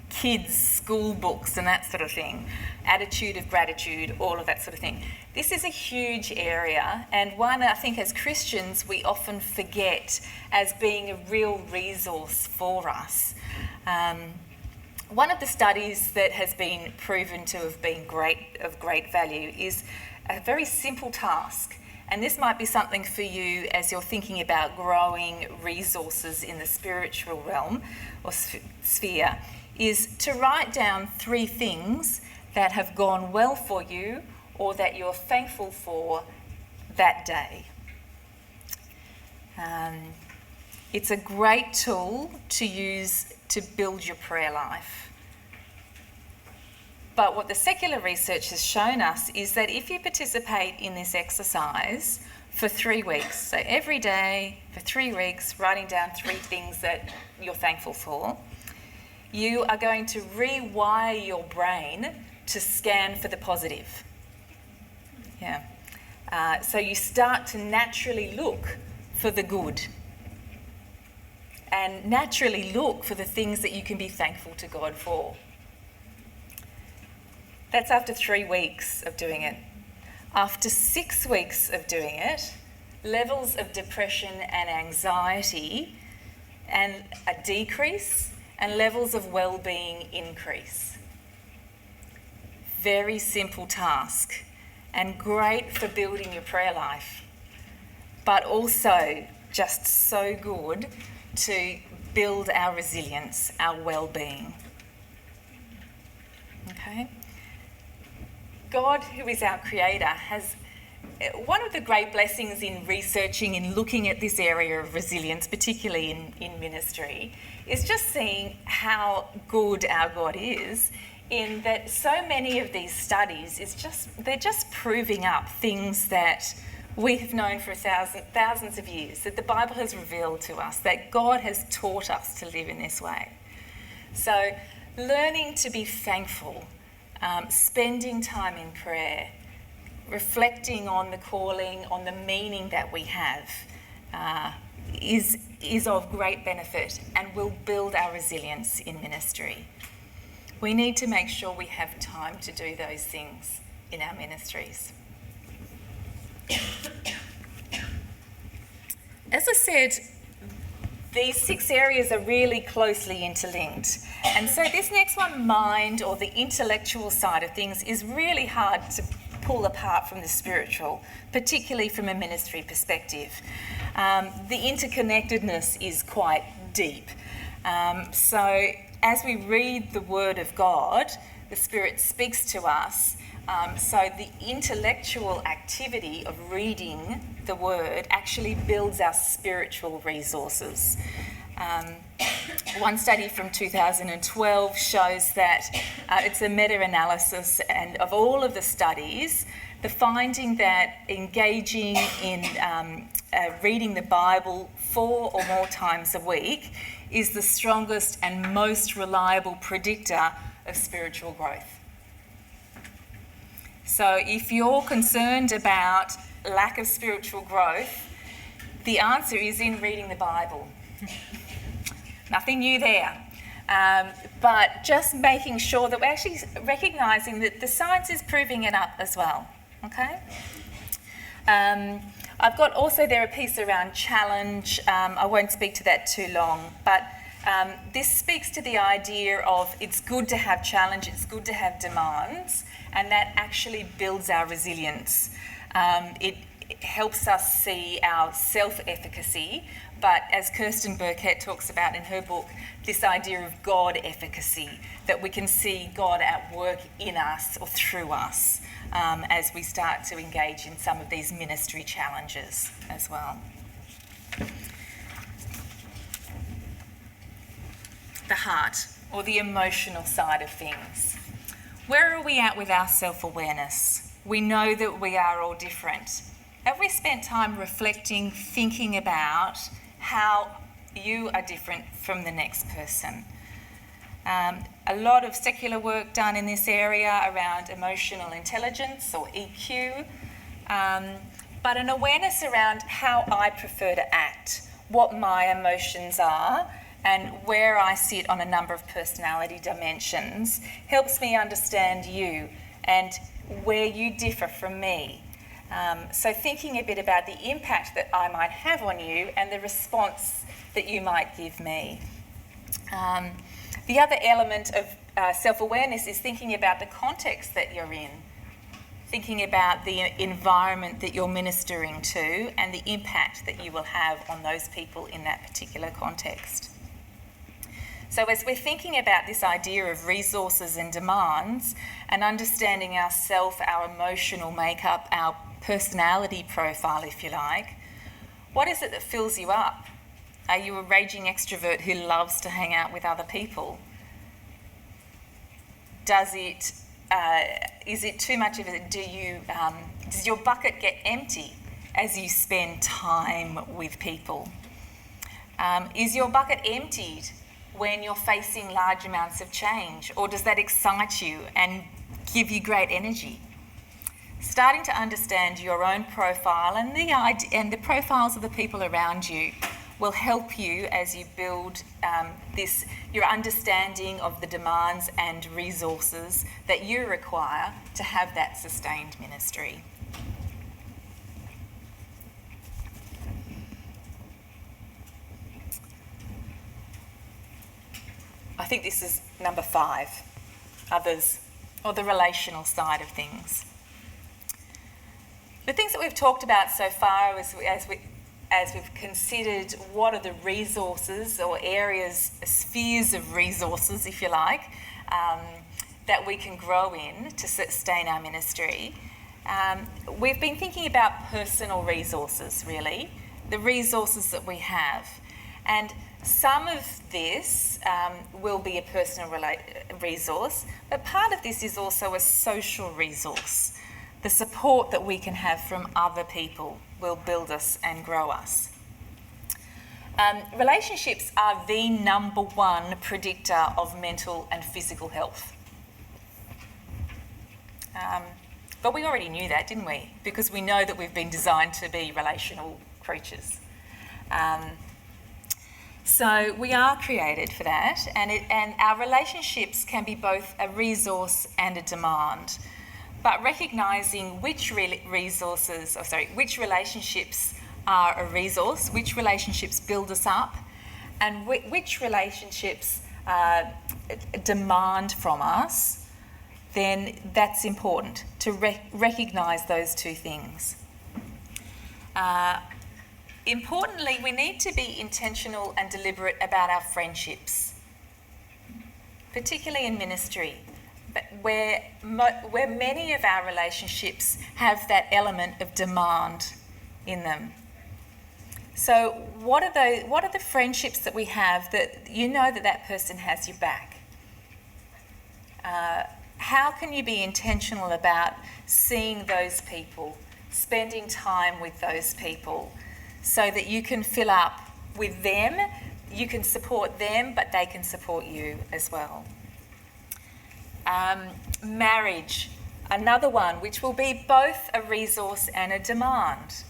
kids' school books and that sort of thing. Attitude of gratitude, all of that sort of thing. This is a huge area, and one I think as Christians we often forget as being a real resource for us. One of the studies that has been proven to have been of great value is a very simple task. And this might be something for you as you're thinking about growing resources in the spiritual realm or sphere, is to write down 3 things that have gone well for you or that you're thankful for that day. It's a great tool to use to build your prayer life. But what the secular research has shown us is that if you participate in this exercise for 3 weeks, so every day for 3 weeks, writing down 3 things that you're thankful for, you are going to rewire your brain to scan for the positive. So you start to naturally look for the good and naturally look for the things that you can be thankful to God for. That's after 3 weeks of doing it. After 6 weeks of doing it, levels of depression and anxiety and a decrease and levels of well-being increase. Very simple task and great for building your prayer life, but also just so good to build our resilience, our well-being. Okay? God, who is our creator, has one of the great blessings in researching and looking at this area of resilience, particularly in ministry, is just seeing how good our God is, in that so many of these studies they're just proving up things that we have known for thousands of years, that the Bible has revealed to us, that God has taught us to live in this way. So learning to be thankful, spending time in prayer, reflecting on the calling, on the meaning that we have, is of great benefit and will build our resilience in ministry. We need to make sure we have time to do those things in our ministries. As I said, these 6 areas are really closely interlinked. And so this next one, mind, or the intellectual side of things, is really hard to pull apart from the spiritual, particularly from a ministry perspective. The interconnectedness is quite deep. So as we read the Word of God, the Spirit speaks to us. So the intellectual activity of reading the Word actually builds our spiritual resources. One study from 2012 shows that it's a meta-analysis, and of all of the studies, the finding that engaging in reading the Bible 4 or more times a week is the strongest and most reliable predictor of spiritual growth. So if you're concerned about lack of spiritual growth, the answer is in reading the Bible. Nothing new there. but just making sure that we're actually recognising that the science is proving it up as well, okay? I've got also there a piece around challenge. I won't speak to that too long, but this speaks to the idea of it's good to have challenge, it's good to have demands, and that actually builds our resilience. It helps us see our self-efficacy, but as Kirsten Burkett talks about in her book, this idea of God efficacy, that we can see God at work in us or through us as we start to engage in some of these ministry challenges as well. The heart, or the emotional side of things. Where are we at with our self-awareness? We know that we are all different. Have we spent time reflecting, thinking about how you are different from the next person? A lot of secular work done in this area around emotional intelligence or EQ, but an awareness around how I prefer to act, what my emotions are, and where I sit on a number of personality dimensions helps me understand you and where you differ from me. So thinking a bit about the impact that I might have on you and the response that you might give me. The other element of self-awareness is thinking about the context that you're in, thinking about the environment that you're ministering to and the impact that you will have on those people in that particular context. So as we're thinking about this idea of resources and demands and understanding ourself, our emotional makeup, our personality profile, if you like, what is it that fills you up? Are you a raging extrovert who loves to hang out with other people? Is it too much of it? Does your bucket get empty as you spend time with people? Is your bucket emptied when you're facing large amounts of change, or does that excite you and give you great energy? Starting to understand your own profile and the profiles of the people around you will help you as you build your understanding of the demands and resources that you require to have that sustained ministry. I think this is number 5, others, or the relational side of things. The things that we've talked about so far as we've considered what are the resources or areas, spheres of resources, if you like, that we can grow in to sustain our ministry. We've been thinking about personal resources, really, the resources that we have. And some of this will be a personal resource, but part of this is also a social resource. The support that we can have from other people will build us and grow us. Relationships are the number one predictor of mental and physical health. But we already knew that, didn't we? Because we know that we've been designed to be relational creatures. So we are created for that, and our relationships can be both a resource and a demand. But recognising which relationships are a resource, which relationships build us up, and which relationships demand from us, then that's important to recognise those two things. Importantly, we need to be intentional and deliberate about our friendships, particularly in ministry, but where many of our relationships have that element of demand in them. So what are the friendships that we have that you know that person has your back? How can you be intentional about seeing those people, spending time with those people, so that you can fill up with them, you can support them, but they can support you as well. Marriage, another one, which will be both a resource and a demand.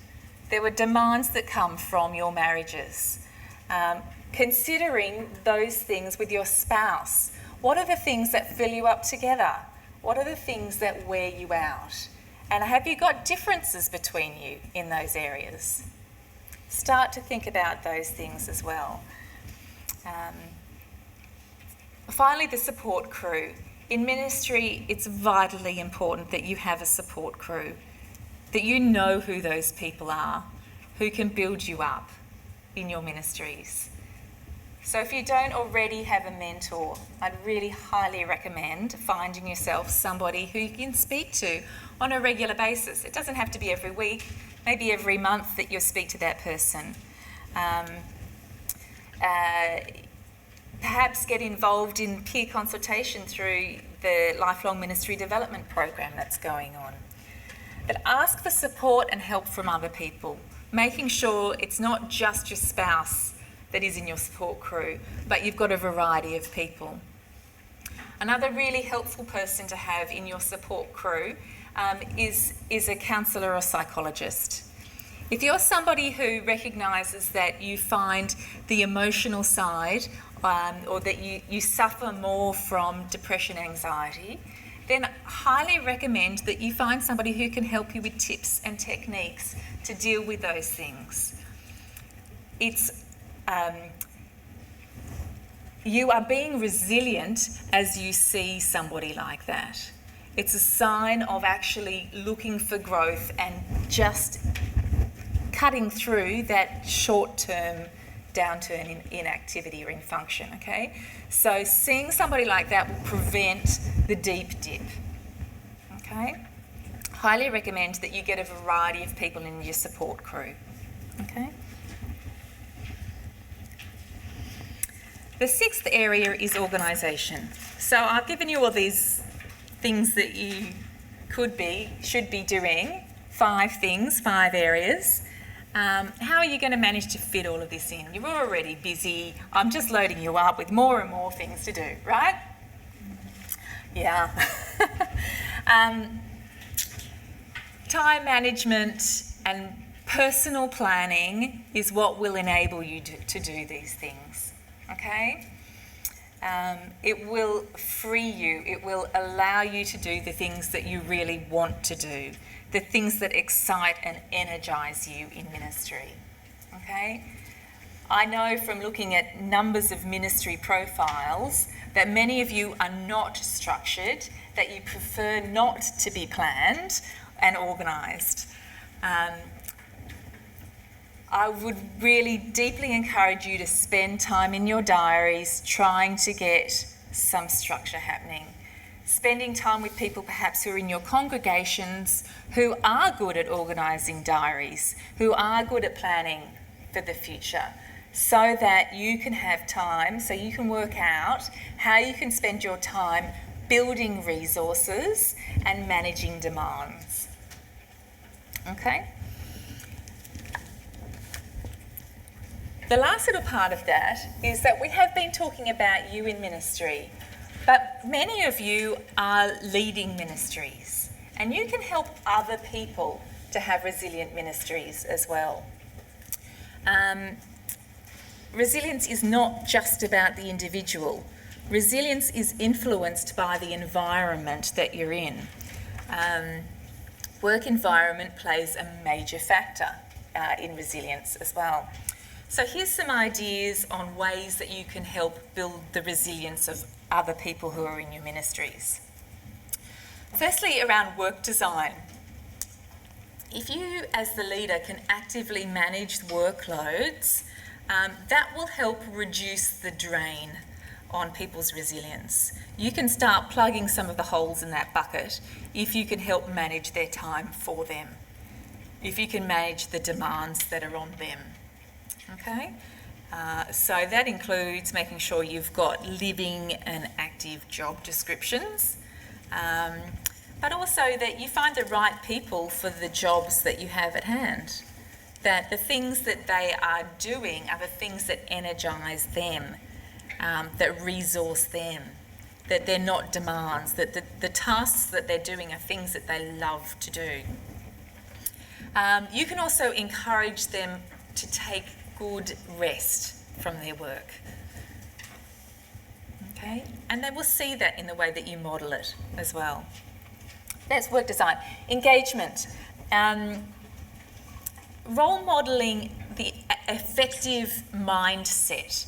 There were demands that come from your marriages. considering those things with your spouse. What are the things that fill you up together? What are the things that wear you out? And have you got differences between you in those areas? Start to think about those things as well. Finally, the support crew. In ministry, it's vitally important that you have a support crew, that you know who those people are, who can build you up in your ministries. So if you don't already have a mentor, I'd really highly recommend finding yourself somebody who you can speak to on a regular basis. It doesn't have to be every week, maybe every month that you'll speak to that person. Perhaps get involved in peer consultation through the Lifelong Ministry Development Program that's going on. But ask for support and help from other people, making sure it's not just your spouse that is in your support crew, but you've got a variety of people. Another really helpful person to have in your support crew is a counsellor or psychologist. If you're somebody who recognises that you find the emotional side or that you suffer more from depression, anxiety, then I highly recommend that you find somebody who can help you with tips and techniques to deal with those things. You are being resilient as you see somebody like that. It's a sign of actually looking for growth and just cutting through that short-term downturn in activity or in function, okay? So seeing somebody like that will prevent the deep dip, okay? Highly recommend that you get a variety of people in your support crew, okay? The sixth area is organisation. So I've given you all these things that you should be doing, 5 things, 5 areas. How are you going to manage to fit all of this in? You're already busy. I'm just loading you up with more and more things to do, right? Yeah. Time management and personal planning is what will enable you to do these things, okay? It will free you. It will allow you to do the things that you really want to do, the things that excite and energise you in ministry, okay? I know from looking at numbers of ministry profiles that many of you are not structured, that you prefer not to be planned and organised. I would really deeply encourage you to spend time in your diaries trying to get some structure happening. Spending time with people perhaps who are in your congregations who are good at organising diaries, who are good at planning for the future, so that you can have time, so you can work out how you can spend your time building resources and managing demands. Okay? The last little part of that is that we have been talking about you in ministry, but many of you are leading ministries, and you can help other people to have resilient ministries as well. Resilience is not just about the individual. Resilience is influenced by the environment that you're in. Work environment plays a major factor in resilience as well. So here's some ideas on ways that you can help build the resilience of other people who are in your ministries. Firstly, around work design. If you, as the leader, can actively manage workloads, that will help reduce the drain on people's resilience. You can start plugging some of the holes in that bucket if you can help manage their time for them, if you can manage the demands that are on them. Okay, so that includes making sure you've got living and active job descriptions, but also that you find the right people for the jobs that you have at hand, that the things that they are doing are the things that energise them, that resource them, that they're not demands, that the tasks that they're doing are things that they love to do. You can also encourage them to take good rest from their work. Okay, and they will see that in the way that you model it as well. That's work design. Engagement. Role modelling the effective mindset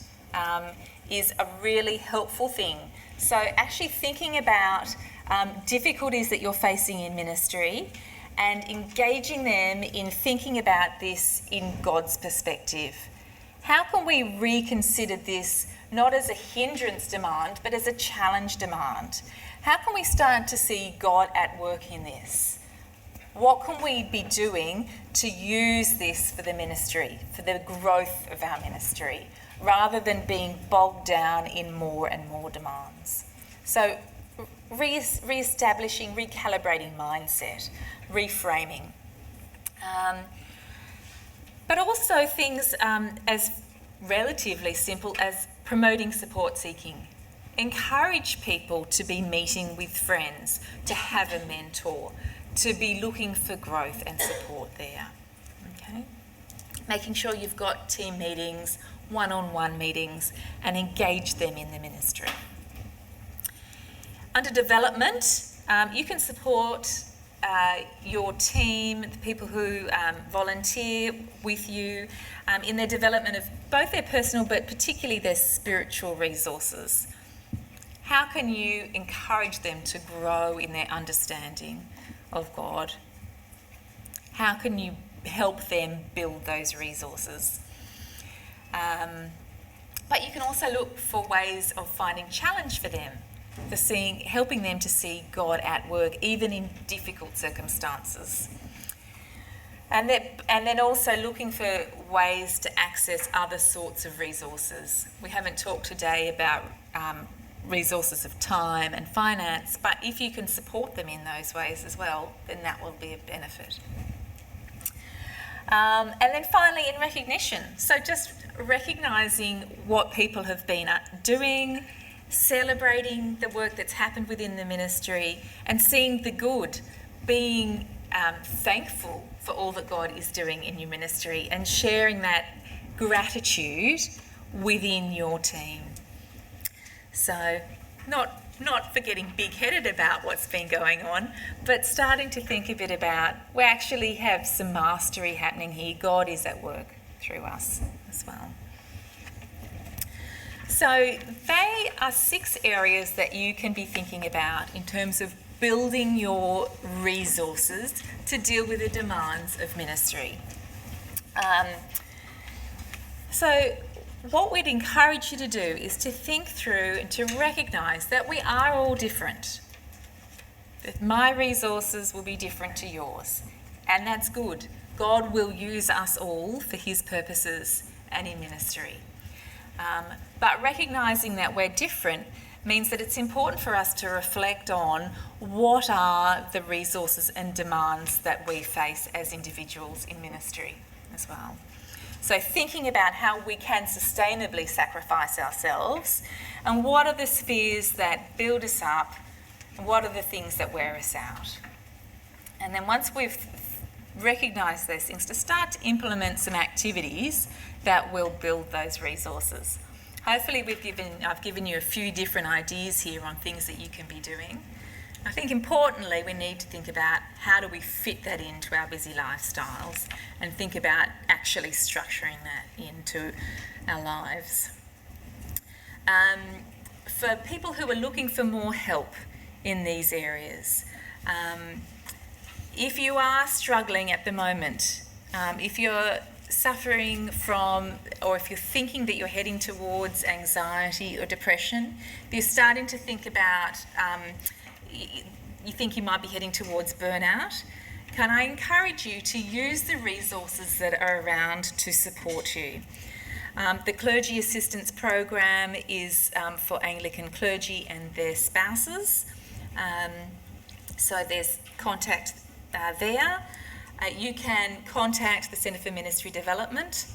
is a really helpful thing. So actually thinking about difficulties that you're facing in ministry and engaging them in thinking about this in God's perspective. How can we reconsider this not as a hindrance demand, but as a challenge demand? How can we start to see God at work in this? What can we be doing to use this for the ministry, for the growth of our ministry, rather than being bogged down in more and more demands? So re-establishing, recalibrating mindset, reframing. But also things as relatively simple as promoting support seeking. Encourage people to be meeting with friends, to have a mentor, to be looking for growth and support there. Okay? Making sure you've got team meetings, one-on-one meetings, and engage them in the ministry. Under development, you can support your team, the people who volunteer with you in their development of both their personal but particularly their spiritual resources. How can you encourage them to grow in their understanding of God? How can you help them build those resources? But you can also look for ways of finding challenge for them, for helping them to see God at work, even in difficult circumstances. And then also looking for ways to access other sorts of resources. We haven't talked today about resources of time and finance, but if you can support them in those ways as well, then that will be a benefit. And then finally, in recognition. So just recognising what people have been doing, celebrating the work that's happened within the ministry, and seeing the good, being thankful for all that God is doing in your ministry, and sharing that gratitude within your team. So not for getting big-headed about what's been going on, but starting to think a bit about, we actually have some mastery happening here. God is at work through us as well. So they are 6 areas that you can be thinking about in terms of building your resources to deal with the demands of ministry. So what we'd encourage you to do is to think through and to recognise that we are all different. That my resources will be different to yours, and that's good. God will use us all for his purposes and in ministry. But recognising that we're different means that it's important for us to reflect on what are the resources and demands that we face as individuals in ministry as well. So thinking about how we can sustainably sacrifice ourselves, and what are the spheres that build us up, and what are the things that wear us out. And then once we've recognised those things, to start to implement some activities that will build those resources. Hopefully I've given you a few different ideas here on things that you can be doing. I think importantly we need to think about how do we fit that into our busy lifestyles, and think about actually structuring that into our lives. For people who are looking for more help in these areas, if you are struggling at the moment, if you're suffering from, or if you're thinking that you're heading towards anxiety or depression, if you're starting to think about you think you might be heading towards burnout, can I encourage you to use the resources that are around to support you? The Clergy Assistance Program is for Anglican clergy and their spouses. So there's contact there. You can contact the Centre for Ministry Development,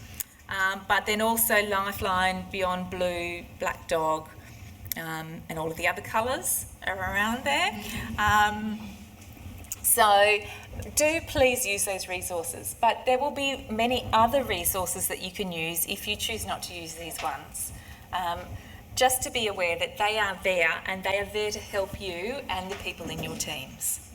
but then also Lifeline, Beyond Blue, Black Dog, and all of the other colours are around there. So do please use those resources, but there will be many other resources that you can use if you choose not to use these ones. Just to be aware that they are there and they are there to help you and the people in your teams.